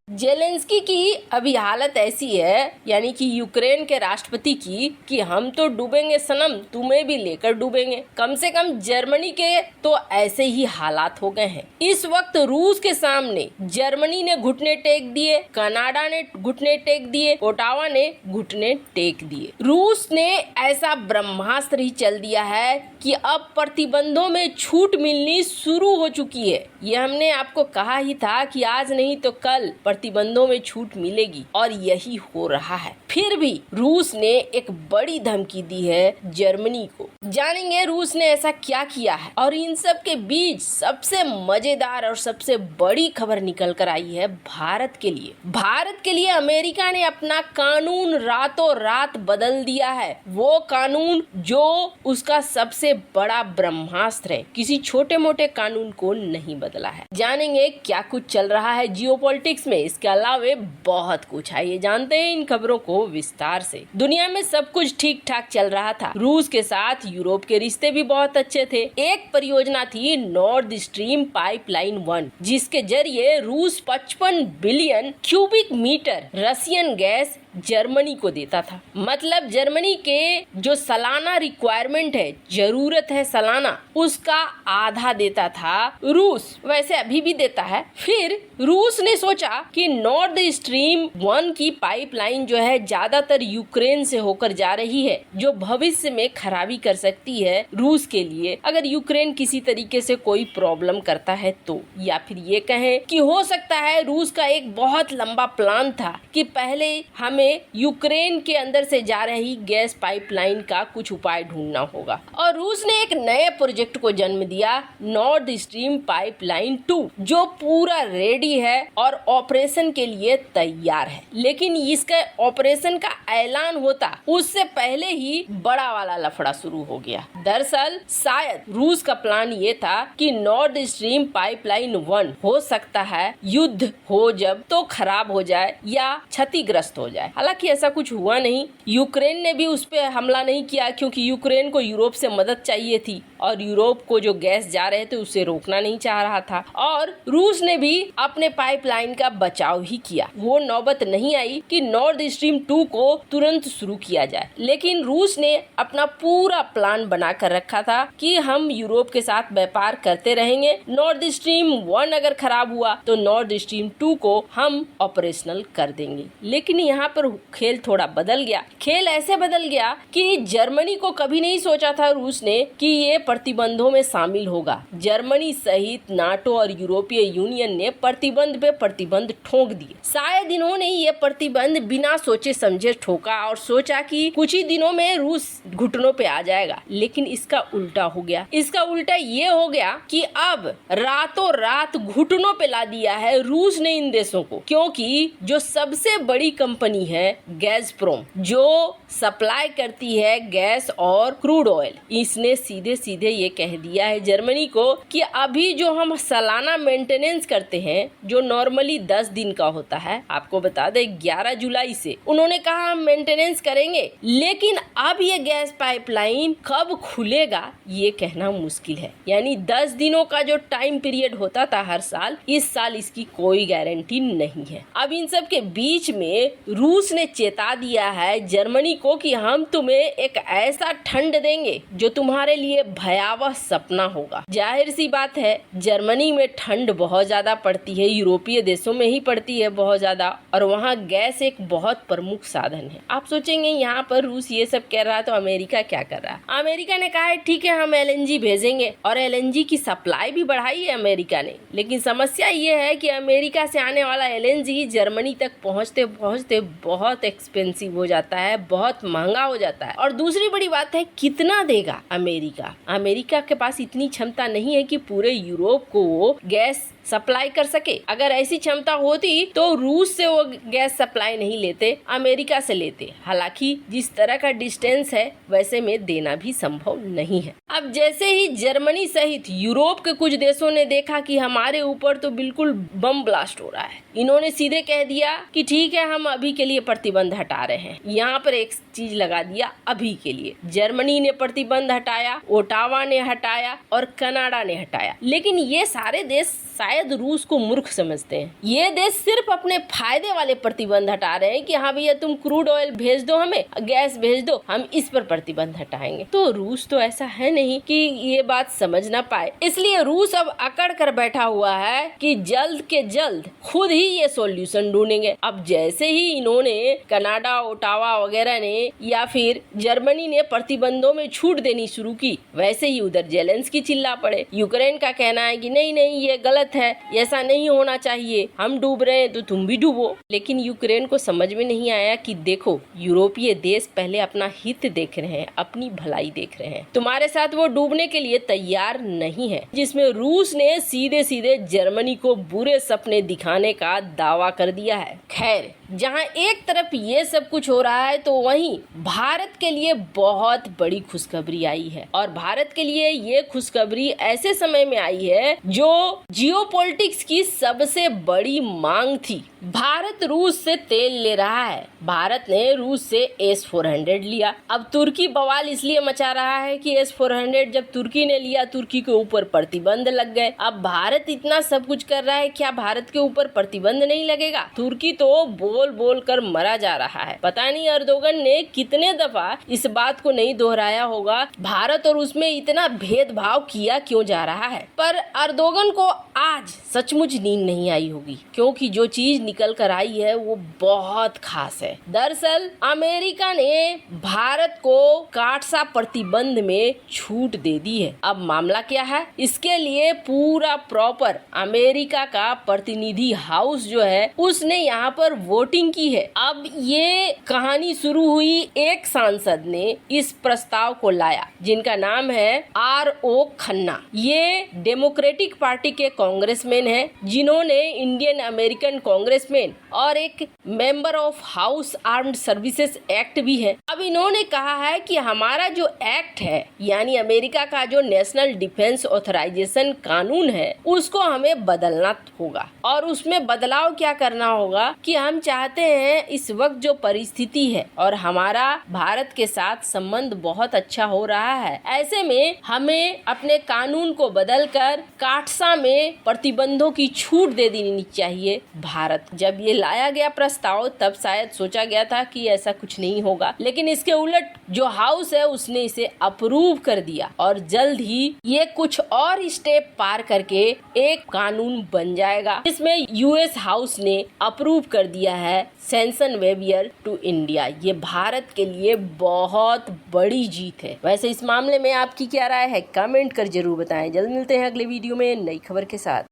Zelensky की अभी हालत ऐसी है, यानी कि यूक्रेन के राष्ट्रपति की, कि हम तो डूबेंगे सनम, तुम्हें भी लेकर डूबेंगे। कम से कम जर्मनी के तो ऐसे ही हालात हो गए हैं। इस वक्त रूस के सामने जर्मनी ने घुटने टेक दिए, कनाडा ने घुटने टेक दिए, ओटावा ने घुटने टेक दिए। रूस ने ऐसा ब्रह्मास्त्र ही चल दिया है कि अब प्रतिबंधों में छूट मिलनी शुरू हो चुकी है। ये हमने आपको कहा ही था कि आज नहीं तो कल प्रतिबंधों में छूट मिलेगी, और यही हो रहा है। फिर भी रूस ने एक बड़ी धमकी दी है जर्मनी को। जानेंगे रूस ने ऐसा क्या किया है। और इन सब के बीच सबसे मजेदार और सबसे बड़ी खबर निकल कर आई है भारत के लिए। भारत के लिए अमेरिका ने अपना कानून रातों रात बदल दिया है। वो कानून जो उसका सबसे बड़ा ब्रह्मास्त्र है, किसी छोटे मोटे कानून को नहीं बदला है। जानेंगे क्या कुछ चल रहा है जियोपॉलिटिक्स में। इसके अलावा बहुत कुछ है, ये जानते हैं इन खबरों को विस्तार से। दुनिया में सब कुछ ठीक ठाक चल रहा था। रूस के साथ यूरोप के रिश्ते भी बहुत अच्छे थे। एक परियोजना थी नॉर्थ स्ट्रीम पाइपलाइन 1, जिसके जरिए रूस 55 billion cubic metre Russian gas Germany को देता था। मतलब जर्मनी के जो सालाना रिक्वायरमेंट है, जरूरत है सालाना, उसका आधा देता था रूस। वैसे अभी भी देता है। फिर रूस ने सोचा कि नॉर्थ स्ट्रीम 1 की पाइपलाइन जो है ज्यादातर यूक्रेन से होकर जा रही है, जो भविष्य में खराबी कर सकती है रूस के लिए, अगर यूक्रेन किसी तरीके से कोई प्रॉब्लम करता है तो। या फिर ये कहें कि हो सकता है रूस का एक बहुत लंबा प्लान था कि पहले हमें यूक्रेन के अंदर से जा रही गैस पाइपलाइन का कुछ उपाय ढूंढना होगा। और रूस ने एक नए प्रोजेक्ट को जन्म दिया, नॉर्थ स्ट्रीम पाइपलाइन 2, जो पूरा रेडी है और ऑपरेशन के लिए तैयार है। लेकिन इसका ऑपरेशन का ऐलान होता उससे पहले ही बड़ा वाला लफड़ा शुरू हो गया। दरअसल शायद रूस का प्लान ये था कि नॉर्थ स्ट्रीम पाइपलाइन 1 हो सकता है युद्ध हो जब तो खराब हो जाए या क्षतिग्रस्त हो जाए। हालांकि ऐसा कुछ हुआ नहीं। यूक्रेन ने भी उस पर हमला नहीं किया, क्योंकि यूक्रेन को यूरोप से मदद चाहिए थी और यूरोप को जो गैस जा रहे थे उसे रोकना नहीं चाह रहा था। और रूस ने भी अपने पाइपलाइन का बचाव ही किया। वो नौबत नहीं आई कि नॉर्थ स्ट्रीम 2 को तुरंत शुरू किया जाए। लेकिन रूस ने अपना पूरा प्लान बना कर रखा था कि हम यूरोप के साथ व्यापार करते रहेंगे। नॉर्थ स्ट्रीम 1 अगर खराब हुआ तो नॉर्थ स्ट्रीम 2 को हम ऑपरेशनल कर देंगे। लेकिन यहाँ पर खेल थोड़ा बदल गया। खेल ऐसे बदल गया कि जर्मनी को कभी नहीं सोचा था रूस ने कि ये प्रतिबंधों में शामिल होगा। जर्मनी सहित नाटो और यूरोपीय यूनियन ने प्रतिबंध पे प्रतिबंध ठोक दिए। शायद इन्होंने ये प्रतिबंध बिना सोचे समझे ठोका और सोचा कि कुछ ही दिनों में रूस घुटनों पे आ जाएगा। लेकिन इसका उल्टा हो गया। इसका उल्टा ये हो गया कि अब रातों रात घुटनों पे ला दिया है रूस ने इन देशों को, क्योंकि जो सबसे बड़ी कंपनी है गैज़प्रोम, जो सप्लाई करती है गैस और क्रूड ऑयल, इसने सीधे सीधे ये कह दिया है जर्मनी को कि अभी जो हम सालाना मेंटेनेंस करते हैं, जो नॉर्मली 10 दिन का होता है, आपको बता दें 11 जुलाई से उन्होंने कहा हम मेंटेनेंस करेंगे, लेकिन अब ये गैस पाइपलाइन कब खुलेगा ये कहना मुश्किल है। यानी 10 दिनों का जो टाइम पीरियड होता था हर साल, इस साल इसकी कोई गारंटी नहीं है। अब इन सब के बीच में रूस ने चेता दिया है जर्मनी को कि हम तुम्हें एक ऐसा ठंड देंगे जो तुम्हारे लिए भयावह सपना होगा। जाहिर सी बात है जर्मनी में ठंड बहुत ज्यादा पड़ती है, यूरोपीय देशों में ही पड़ती है बहुत ज्यादा, और वहाँ गैस एक बहुत प्रमुख साधन है। आप सोचेंगे यहाँ पर रूस ये सब कह रहा है तो अमेरिका क्या कर रहा है। अमेरिका ने कहा है ठीक है हम LNG भेजेंगे, और LNG की सप्लाई भी बढ़ाई है अमेरिका ने। लेकिन समस्या ये है कि अमेरिका से आने वाला LNG जर्मनी तक पहुँचते पहुँचते बहुत एक्सपेंसिव हो जाता है, बहुत महंगा हो जाता है। और दूसरी बड़ी बात है कितना देगा अमेरिका। अमेरिका के पास इतनी क्षमता नहीं है कि पूरे यूरोप को वो गैस सप्लाई कर सके। अगर ऐसी क्षमता होती तो रूस से वो गैस सप्लाई नहीं लेते, अमेरिका से लेते। हालांकि जिस तरह का डिस्टेंस है वैसे में देना भी संभव नहीं है। अब जैसे ही जर्मनी सहित यूरोप के कुछ देशों ने देखा कि हमारे ऊपर तो बिल्कुल बम ब्लास्ट हो रहा है, इन्होंने सीधे कह दिया कि ठीक है हम अभी के लिए प्रतिबंध हटा रहे हैं। यहाँ पर एक चीज लगा दिया अभी के लिए। जर्मनी ने प्रतिबंध हटाया, ओटावा ने हटाया और कनाडा ने हटाया। लेकिन ये सारे देश शायद शायद रूस को मूर्ख समझते हैं। ये देश सिर्फ अपने फायदे वाले प्रतिबंध हटा रहे हैं कि हाँ भैया तुम क्रूड ऑयल भेज दो, हमें गैस भेज दो, हम इस पर प्रतिबंध हटाएंगे। तो रूस तो ऐसा है नहीं कि ये बात समझ ना पाए, इसलिए रूस अब अकड़ कर बैठा हुआ है कि जल्द के जल्द खुद ही ये सॉल्यूशन ढूंढेंगे। अब जैसे ही इन्होंने कनाडा, ओटावा वगैरह ने या फिर जर्मनी ने प्रतिबंधों में छूट देनी शुरू की, वैसे ही उधर जेलेंस्की चिल्ला पड़े। यूक्रेन का कहना है कि नहीं नहीं ये गलत है, ऐसा नहीं होना चाहिए, हम डूब रहे हैं तो तुम भी डूबो। लेकिन यूक्रेन को समझ में नहीं आया कि देखो यूरोपीय देश पहले अपना हित देख रहे हैं, अपनी भलाई देख रहे हैं, तुम्हारे साथ वो डूबने के लिए तैयार नहीं है। जिसमें रूस ने सीधे सीधे जर्मनी को बुरे सपने दिखाने का दावा कर दिया है। खैर, जहां एक तरफ ये सब कुछ हो रहा है तो वहीं भारत के लिए बहुत बड़ी खुशखबरी आई है। और भारत के लिए ये खुशखबरी ऐसे समय में आई है जो जियोपॉलिटिक्स की सबसे बड़ी मांग थी। भारत रूस से तेल ले रहा है। भारत ने रूस से S-400 लिया। अब तुर्की बवाल इसलिए मचा रहा है कि S-400 जब तुर्की ने लिया, तुर्की के ऊपर प्रतिबंध लग गए। अब भारत इतना सब कुछ कर रहा है, क्या भारत के ऊपर प्रतिबंध नहीं लगेगा? तुर्की तो बोल बोल कर मरा जा रहा है। पता नहीं अर्दोगन ने कितने दफा इस बात को नहीं दोहराया होगा, भारत और उसमें इतना भेदभाव किया क्यों जा रहा है। पर अर्दोगन को आज सचमुच नींद नहीं आई होगी, क्योंकि जो चीज निकल कर आई है वो बहुत खास है। दरअसल अमेरिका ने भारत को काटसा प्रतिबंध में छूट दे दी है। अब मामला क्या है, इसके लिए पूरा प्रॉपर अमेरिका का प्रतिनिधि हाउस जो है उसने यहाँ पर वोटिंग की है। अब ये कहानी शुरू हुई, एक सांसद ने इस प्रस्ताव को लाया जिनका नाम है R.O. खन्ना। ये डेमोक्रेटिक पार्टी के कांग्रेसमैन है जिन्होंने इंडियन अमेरिकन कांग्रेसमैन और एक member of house armed services act भी है। अब इन्होंने कहा है कि हमारा जो एक्ट है यानी अमेरिका का जो नेशनल डिफेंस ऑथराइजेशन कानून है उसको हमें बदलना होगा। और उसमें बदलाव क्या करना होगा कि हम चाहते हैं इस वक्त जो परिस्थिति है और हमारा भारत के साथ संबंध बहुत अच्छा हो रहा है, ऐसे में हमें अपने कानून को बदलकर काटसा में प्रतिबंधों की छूट दे देनी चाहिए। भारत जब ये लाया गया प्रस्ताव तब शायद सोचा गया था कि ऐसा कुछ नहीं होगा, लेकिन इसके उलट जो हाउस है उसने इसे अप्रूव कर दिया और जल्द ही ये कुछ और स्टेप पार करके एक कानून बन जाएगा। इसमें यूएस हाउस ने अप्रूव कर दिया है सैंक्शन वेवियर टू इंडिया। ये भारत के लिए बहुत बड़ी जीत है। वैसे इस मामले में आपकी क्या राय है, कमेंट कर जरूर बताएं। जल्द मिलते हैं अगले वीडियो में नई खबर के साथ।